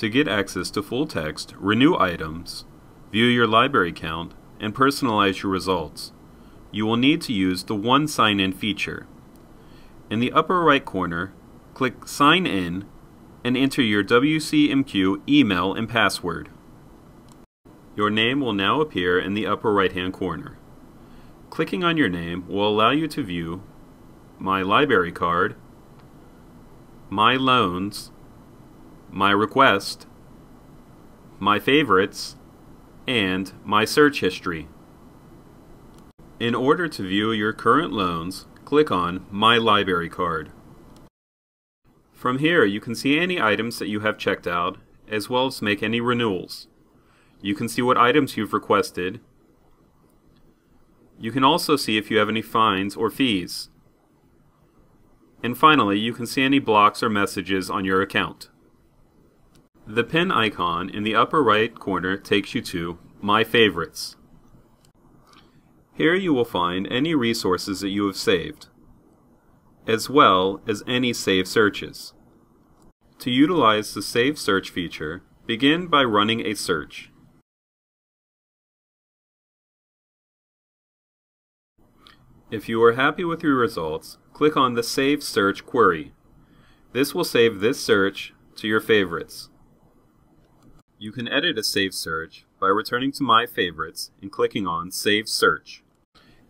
To get access to full text, renew items, view your library count, and personalize your results, you will need to use the One Sign In feature. In the upper right corner, click Sign In and enter your WCM-Q email and password. Your name will now appear in the upper right-hand corner. Clicking on your name will allow you to view My Library Card, My Loans, My Request, My Favorites, and My Search History. In order to view your current loans, click on My Library Card. From here, you can see any items that you have checked out, as well as make any renewals. You can see what items you've requested. You can also see if you have any fines or fees. And finally, you can see any blocks or messages on your account. The pin icon in the upper right corner takes you to My Favorites. Here you will find any resources that you have saved, as well as any saved searches. To utilize the Save Search feature, begin by running a search. If you are happy with your results, click on the Save Search query. This will save this search to your favorites. You can edit a saved search by returning to My Favorites and clicking on Save Search.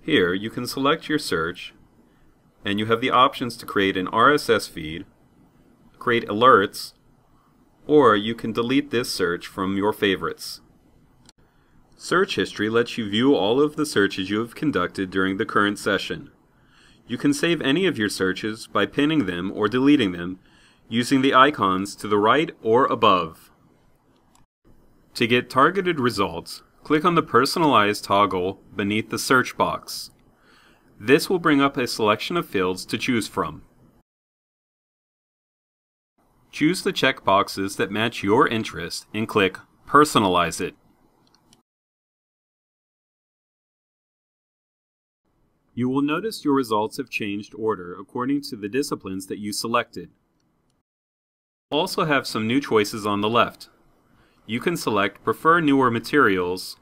Here you can select your search, and you have the options to create an RSS feed, create alerts, or you can delete this search from your favorites. Search History lets you view all of the searches you have conducted during the current session. You can save any of your searches by pinning them or deleting them using the icons to the right or above. To get targeted results, click on the Personalize toggle beneath the search box. This will bring up a selection of fields to choose from. Choose the checkboxes that match your interest and click Personalize it. You will notice your results have changed order according to the disciplines that you selected. You also have some new choices on the left. You can select Prefer Newer Materials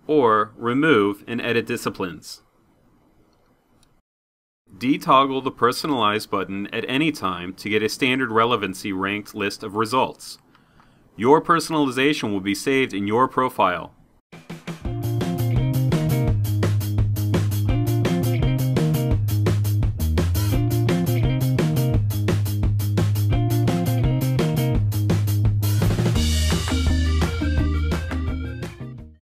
or Remove and Edit Disciplines. Detoggle the Personalize button at any time to get a standard relevancy ranked list of results. Your personalization will be saved in your profile.